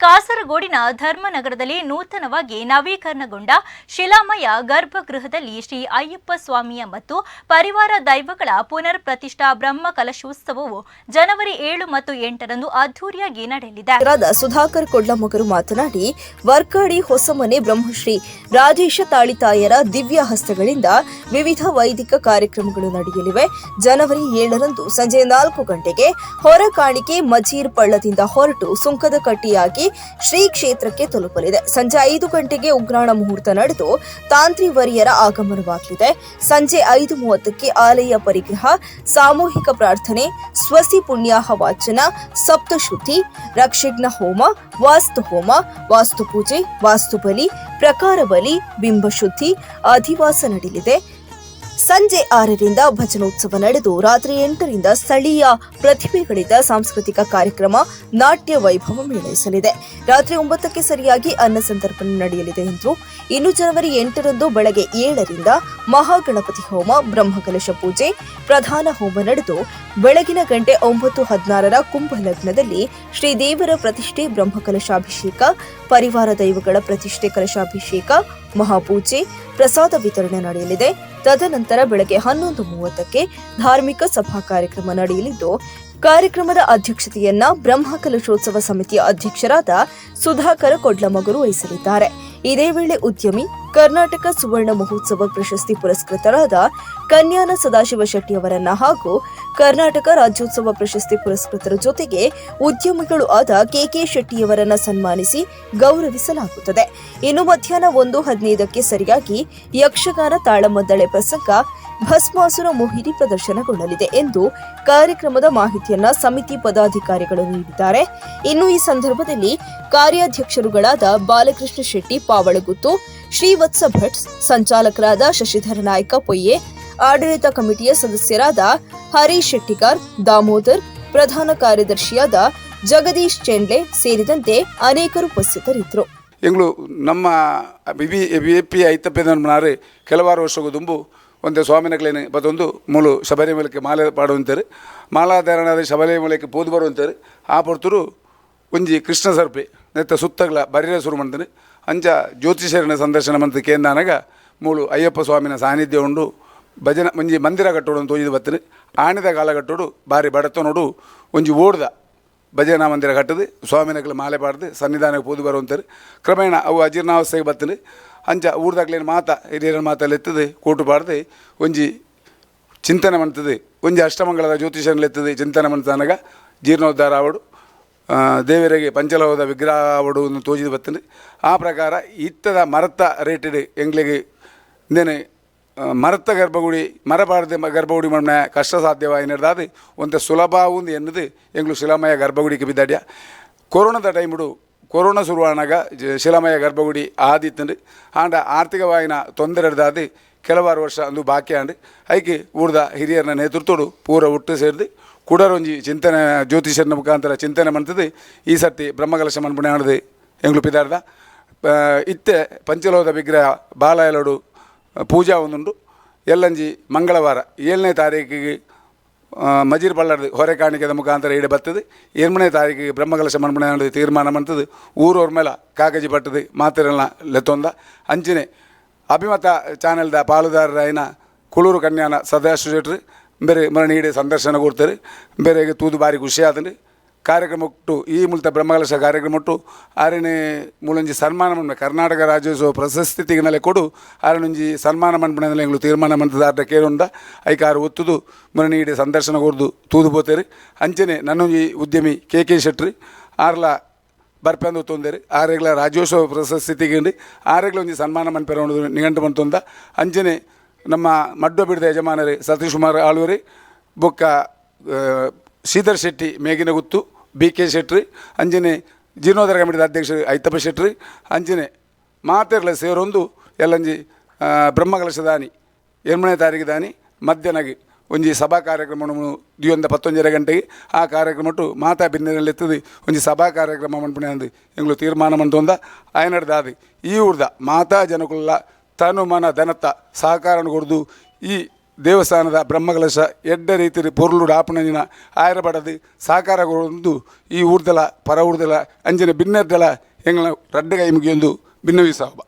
ಕಾಸರಗೋಡಿನ ಧರ್ಮನಗರದಲ್ಲಿ ನೂತನವಾಗಿ ನವೀಕರಣಗೊಂಡ ಶಿಲಾಮಯ ಗರ್ಭಗೃಹದಲ್ಲಿ ಶ್ರೀ ಅಯ್ಯಪ್ಪ ಸ್ವಾಮಿಯ ಮತ್ತು ಪರಿವಾರ ದೈವಗಳ ಪುನರ್ ಪ್ರತಿಷ್ಠಾ ಬ್ರಹ್ಮ ಕಲಶೋತ್ಸವವು ಜನವರಿ 7 ಮತ್ತು 8ರಂದು ಅದ್ದೂರಿಯಾಗಿ ನಡೆಯಲಿದೆ. ಸುಧಾಕರ್ ಕೊಡ್ಲಮಗರು ಮಾತನಾಡಿ, ವರ್ಕಾಡಿ ಹೊಸಮನೆ ಬ್ರಹ್ಮಶ್ರೀ ರಾಜೇಶ ತಾಳಿತಾಯರ ದಿವ್ಯ ಹಸ್ತಗಳಿಂದ ವಿವಿಧ ವೈದಿಕ ಕಾರ್ಯಕ್ರಮಗಳು ನಡೆಯಲಿವೆ. ಜನವರಿ 7ರಂದು ಸಂಜೆ 4 ಗಂಟೆಗೆ ಹೊರ ಕಾಣಿಕೆ ಮಜೀರ್ ಪಳ್ಳದಿಂದ ಹೊರಟು ಸುಂಕದ ಕಟ್ಟಿಯಾಗಿ ಶ್ರೀ ಕ್ಷೇತ್ರಕ್ಕೆ ತಲುಪಲಿದೆ. ಸಂಜೆ 5 ಗಂಟೆಗೆ ಉಗ್ರಾಣ ಮುಹೂರ್ತ ನಡೆದು ತಾಂತ್ರಿವರಿಯರ ಆಗಮನವಾಗಲಿದೆ. ಸಂಜೆ 5:30ಕ್ಕೆ ಆಲಯ ಪರಿಗ್ರಹ, ಸಾಮೂಹಿಕ ಪ್ರಾರ್ಥನೆ, ಸ್ವಸಿ ಪುಣ್ಯಾಹ ವಾಚನ, ಸಪ್ತಶುದ್ಧಿ, ರಕ್ಷಿಗ್ನ ಹೋಮ, ವಾಸ್ತು ಹೋಮ, ವಾಸ್ತು ಪೂಜೆ, ವಾಸ್ತು ಬಲಿ, ಪ್ರಕಾರ ಬಲಿ, ಬಿಂಬಶುದ್ಧಿ, ಅಧಿವಾಸ ನಡೆಯಲಿದೆ. ಸಂಜೆ 6ರಿಂದ ಭಜನೋತ್ಸವ ನಡೆದು ರಾತ್ರಿ 8ರಿಂದ ಸ್ಥಳೀಯ ಪ್ರತಿಭೆಗಳಿಂದ ಸಾಂಸ್ಕೃತಿಕ ಕಾರ್ಯಕ್ರಮ, ನಾಟ್ಯ ವೈಭವ ಮೇಳೈಸಲಿದೆ. ರಾತ್ರಿ 9ಕ್ಕೆ ಸರಿಯಾಗಿ ಅನ್ನ ಸಂತರ್ಪಣೆ ನಡೆಯಲಿದೆ ಎಂದು. ಇನ್ನು ಜನವರಿ 8ರಂದು ಬೆಳಗ್ಗೆ 7ರಿಂದ ಮಹಾಗಣಪತಿ ಹೋಮ, ಬ್ರಹ್ಮಕಲಶ ಪೂಜೆ, ಪ್ರಧಾನ ಹೋಮ ನಡೆದು ಬೆಳಗಿನ ಗಂಟೆ 9:16ರ ಕುಂಭಲಗ್ನದಲ್ಲಿ ಶ್ರೀದೇವರ ಪ್ರತಿಷ್ಠೆ ಬ್ರಹ್ಮಕಲಶಾಭಿಷೇಕ, ಪರಿವಾರ ದೈವಗಳ ಪ್ರತಿಷ್ಠೆ ಕಲಶಾಭಿಷೇಕ, ಮಹಾಪೂಜೆ, ಪ್ರಸಾದ ವಿತರಣೆ ನಡೆಯಲಿದೆ. ತದನಂತರ ಬೆಳಗ್ಗೆ 11:30ಕ್ಕೆ ಧಾರ್ಮಿಕ ಸಭಾ ಕಾರ್ಯಕ್ರಮ ನಡೆಯಲಿದ್ದು, ಕಾರ್ಯಕ್ರಮದ ಅಧ್ಯಕ್ಷತೆಯನ್ನ ಬ್ರಹ್ಮಕಲಶೋತ್ಸವ ಸಮಿತಿಯ ಅಧ್ಯಕ್ಷರಾದ ಸುಧಾಕರ ಕೊಡ್ಲಮಗರು ವಹಿಸಲಿದ್ದಾರೆ. ಇದೇ ವೇಳೆ ಉದ್ಯಮಿ, ಕರ್ನಾಟಕ ಸುವರ್ಣ ಮಹೋತ್ಸವ ಪ್ರಶಸ್ತಿ ಪುರಸ್ಕೃತರಾದ ಕನ್ಯಾನ ಸದಾಶಿವ ಶೆಟ್ಟಿಯವರನ್ನ ಹಾಗೂ ಕರ್ನಾಟಕ ರಾಜ್ಯೋತ್ಸವ ಪ್ರಶಸ್ತಿ ಪುರಸ್ಕೃತರ ಜೊತೆಗೆ ಉದ್ಯಮಿಗಳು ಆದ ಕೆಕೆ ಶೆಟ್ಟಿಯವರನ್ನ ಸನ್ಮಾನಿಸಿ ಗೌರವಿಸಲಾಗುತ್ತದೆ. ಇನ್ನು ಮಧ್ಯಾಹ್ನ 1:15ಕ್ಕೆ ಸರಿಯಾಗಿ ಯಕ್ಷಗಾನ ತಾಳಮದ್ದಳೆ ಪ್ರಸಂಗ ಭಸ್ಮಾಸುರ ಮೋಹಿನಿ ಪ್ರದರ್ಶನಗೊಳ್ಳಲಿದೆ ಎಂದು ಕಾರ್ಯಕ್ರಮದ ಮಾಹಿತಿಯನ್ನ ಸಮಿತಿ ಪದಾಧಿಕಾರಿಗಳು ನೀಡಿದ್ದಾರೆ. ಇನ್ನು ಈ ಸಂದರ್ಭದಲ್ಲಿ ಕಾರ್ಯಾಧ್ಯಕ್ಷರುಗಳಾದ ಬಾಲಕೃಷ್ಣ ಶೆಟ್ಟಿ ಪಾವಳಗುತ್ತು, ಶ್ರೀವತ್ಸ ಭಟ್, ಸಂಚಾಲಕರಾದ ಶಶಿಧರ ನಾಯ್ಕ ಪೊಯ್ಯೆ, ಆಡಳಿತ ಕಮಿಟಿಯ ಸದಸ್ಯರಾದ ಹರೀಶ್ ಶೆಟ್ಟಿಗಾರ್, ದಾಮೋದರ್, ಪ್ರಧಾನ ಕಾರ್ಯದರ್ಶಿಯಾದ ಜಗದೀಶ್ ಚೆಂಡ್ಲೆ ಸೇರಿದಂತೆ ಅನೇಕರು ಉಪಸ್ಥಿತರಿದ್ದರು. ಎಂಗ್ಳು ನಮ್ಮ ಬಿಪಿ ಐತಪ್ಪೆದನ್ನಾರು ಕೆಲವಾರು ವರ್ಷಗೂ ದುಂಬು ಒಂದೇ ಸ್ವಾಮಿನಗಳೇನು ಬದೊಂದು ಮೂಲು ಶಬರಿಮಲೆಗೆ ಮಾಲೆ ಪಾಡುವಂತಾರೆ, ಮಾಲಾಧಾರಣದ ಶಬರಿಮಲೆಗೆ ಪೋದು ಬರುವಂತಾರೆ. ಆ ಪೊರ್ತರು ಒಂಜಿ ಕೃಷ್ಣ ಸರ್ಪೆ ನೆತ್ತ ಸುತ್ತಗಳ ಬರಿರ ಶುರು ಮಾಡ್ತಾರೆ. ಅಂಚ ಜ್ಯೋತಿಷರಿನ ಸಂದರ್ಶನ ಮಂತ್ ಕೇಂದ್ರಾನಾಗ ಮೂಲು ಅಯ್ಯಪ್ಪ ಸ್ವಾಮಿನ ಸಾನ್ನಿಧ್ಯ ಉಂಡು ಭಜನ ಒಂಜಿ ಮಂದಿರ ಕಟ್ಟೋಡು ಅಂತ ತೋಜಿದು ಬರ್ತಾರೆ. ಆಣಿದ ಕಾಲ ಕಟ್ಟೋಡು ಭಾರಿ ಬಡತನೋಡು ಒಂಜಿ ಓಡ್ದ ಭಜನಾ ಮಂದಿರ ಕಟ್ಟದು ಸ್ವಾಮಿನಗಳು ಮಾಲೆ ಪಾಡ್ದು ಸನ್ನಿಧಾನಕ್ಕೆ ಪೋದು ಬರುವಂತಾರೆ. ಕ್ರಮೇಣ ಅವು ಅಜೀರ್ಣಾವಸ್ಥೆಗೆ ಬರ್ತಾರೆ. ಅಂಚ ಊರ್ದಾಗ್ಲೇನು ಮಾತ ಹಿರಿಯರ ಮಾತಲ್ಲಿ ಎತ್ತದೆ ಕೋಟು ಪಾಡ್ದು ಒಂಜಿ ಚಿಂತನೆ ಮಾಡ್ತದೆ. ಒಂಜಿ ಅಷ್ಟಮಂಗಳದ ಜ್ಯೋತಿಷನಲ್ಲಿ ಎತ್ತದೆ ಚಿಂತನೆ ಮಾಡ್ತಾನಾಗ ಜೀರ್ಣೋದ್ಧಾರ ಆವಡು ದೇವರಿಗೆ ಪಂಚಲೋಹದ ವಿಗ್ರಹ ಆವಡು ತೋಜಿದು ಬರ್ತಾನೆ. ಆ ಪ್ರಕಾರ ಇತ್ತದ ಮರತ ರೇಟೆಡ್ ಎಂಗ್ಲಿಗೆ ಇಂದೇನೆ ಮರತ ಗರ್ಭಗುಡಿ ಮರಪಾಡದೆ ಗರ್ಭಗುಡಿ ಮಣ್ಣ ಕಷ್ಟ ಸಾಧ್ಯವಾಗಿ ನಡೆದಾದ ಒಂದು ಸುಲಭ ಒಂದು ಎನ್ನದು ಎಂಗ್ಳು ಶಿಲಾಮಯ ಗರ್ಭಗುಡಿಗೆ ಬಿದ್ದಾಡ್ಯ. ಕೊರೋನಾದ ಟೈಮುಡು ಕೊರೋನಾ ಶುರುವಾನಾಗ ಶಿಲಾಮಯ ಗರ್ಭಗುಡಿ ಆದಿತ್ತಂಡು ಆಂಡ ಆರ್ಥಿಕವಾಗಿನ ತೊಂದರೆ ಹಿಡ್ದಾದು ಕೆಲವಾರು ವರ್ಷ ಅಂದು ಬಾಕಿ ಆಂಡು ಐಕೆ ಊರ್ದ ಹಿರಿಯರನ್ನ ನೇತೃತ್ವಡು ಪೂರ ಒಟ್ಟು ಸೇರಿದು ಕುಡರೊಂಜಿ ಚಿಂತನೆ ಜ್ಯೋತಿಷನ ಮುಖಾಂತರ ಚಿಂತನೆ ಮಾಡ್ತದೆ. ಈ ಸರ್ತಿ ಬ್ರಹ್ಮಕಲಶ ಮನ್ಪುಣೆ ಆಡದೆ ಎಂಗ್ಳು ಪಿದಾರ್ದ ಇತ್ತೆ ಪಂಚಲೋಹದ ವಿಗ್ರಹ ಬಾಲಾಯಲೋಡು ಪೂಜಾ ಒಂದುಂಡು. ಎಲ್ಲಂಜಿ ಮಂಗಳವಾರ 7ನೇ ತಾರೀಕಿಗೆ ಮಜೀರ್ ಬಳ್ಳಾರ್ದು ಹೊರೆ ಕಾಣಿಕೆದ ಮುಖಾಂತರ ಈಡೆ ಬರ್ತದೆ. 8ನೇ ತಾರೀಕಿಗೆ ಬ್ರಹ್ಮಕಲಶ ಮನ್ಪುಣೆ ಆಡೋದು ತೀರ್ಮಾನ ಮಾಡ್ತದೆ. ಊರವ್ರ ಮೇಲೆ ಕಾಗಜಿ ಪಟ್ಟದು ಮಾತೆರೆಲ್ಲ ಲೆತ್ತೊಂದ ಅಂಚನೆ ಅಭಿಮತ ಚಾನೆಲ್ದ ಪಾಲುದಾರರಾಯಿನ ಕುಳೂರು ಕನ್ಯಾನ ಸದಾಶಿವ ಶೆಟ್ಟಿ ಬೇರೆ ಮರಣೀಡೆ ಸಂದರ್ಶನ ಕೊಡ್ತಾರೆ. ಬೇರೆಗೆ ತೂದು ಬಾರಿ ಖುಷಿ ಆದಂಡು ಕಾರ್ಯಕ್ರಮ ಒಟ್ಟು ಈ ಮೂಲಕ ಬ್ರಹ್ಮಕಲಶ ಕಾರ್ಯಕ್ರಮ ಒಟ್ಟು ಆರನೇ ಮೂಲಂಜಿ ಸನ್ಮಾನ ಮನ್ಪೆ ಕರ್ನಾಟಕ ರಾಜ್ಯೋತ್ಸವ ಪ್ರಶಸ್ತಿ ತಿಗನಲೆ ಕೊಡು ಆರನೊಂಜಿ ಸನ್ಮಾನ ಮನ್ಪಣೆಲ್ಲ ಎಂಗ್ಳು ತೀರ್ಮಾನ ಮಂತದ ಆಟ ಕೇಳುಂಡ ಐಕಾರು ಒತ್ತುದು ಮರಣೀಡೆ ಸಂದರ್ಶನ ಕೊಡ್ದು ತೂದು ಪೋತೇರಿ. ಅಂಚನೆ ನನ್ನೊಂಜಿ ಉದ್ಯಮಿ ಕೆ ಶೆಟ್ಟಿ ಆರ್ಲ ಬರ್ಪಂದು ತೊಂದರೆ ಆರೆಗ್ಲ ರಾಜ್ಯೋತ್ಸವ ಪ್ರಶಸ್ತಿ ತಿಗಂಡು ಆರೆಗ್ಲ ಒಂಜಿ ಸನ್ಮಾನ ಮನ್ಪೆರ ನಿಘಂಟು ಮಂತೊಂದ. ಅಂಚನೆ ನಮ್ಮ ಮಡ್ಡ ಬಿಡದ ಯಜಮಾನರೇ ಸತೀಶ್ ಕುಮಾರ್ ಆಳ್ವರಿ ಬೊಕ್ಕ ಶ್ರೀಧರ್ ಶೆಟ್ಟಿ ಮೇಗಿನ ಗುತ್ತು, BK ಶೆಟ್ಟಿ ಅಂಜನೆ ಜೀರ್ಣೋದ್ಧಾರ ಕಮಿಟಿದ ಅಧ್ಯಕ್ಷರು ಐತಪ್ಪ ಶೆಟ್ಟಿ ಅಂಜನೆ ಮಾತೆರ್ಲ ಸೇರೊಂದು ಎಲ್ಲಂಜಿ ಬ್ರಹ್ಮಕಲಶ ದಾನಿ 8ನೇ ತಾರೀಕು ದಾನಿ ಮಧ್ಯಾಹ್ನಗೆ ಒಂಜಿ ಸಭಾ ಕಾರ್ಯಕ್ರಮ ದಿಯೊಂದ 11:30 ಗಂಟೆಗೆ ಆ ಕಾರ್ಯಕ್ರಮಟ್ಟು ಮಾತಾ ಬಿನ್ನೆರಲ್ಲಿ ಎತ್ತದು ಒಂಜಿ ಸಭಾ ಕಾರ್ಯಕ್ರಮ ಮನ್ಪುಣೆ ಅಂದು ಎಂಗ್ಳು ತೀರ್ಮಾನ ಮಂತೊಂದ ಆಯನಡ್ದಾದು ಈ ಊರ್ದ ಮಾತಾ ಜನಕುಲ್ಲ ತನು ಮನ ಧನತ್ತ ಸಹಕಾರ ಕೊಡ್ದು ಈ ದೇವಸ್ಥಾನದ ಬ್ರಹ್ಮಕಲಶ ಎಡ್ಡ ರೀತಿ ಪೊರ್ಲು ಡಾಪಣಜಿನ ಆಯರಬಡದು ಸಾಕಾರಗೊಂಡು ಈ ಊರ್ದಲ ಪರ ಊರ್ದಲ ಅಂಜಿನ ಭಿನ್ನದ್ದಲ ಎಂಗಳ ರಡ್ಡ ಕೈ ಮುಗಿಯೊಂದು ಭಿನ್ನವಿಸಾವ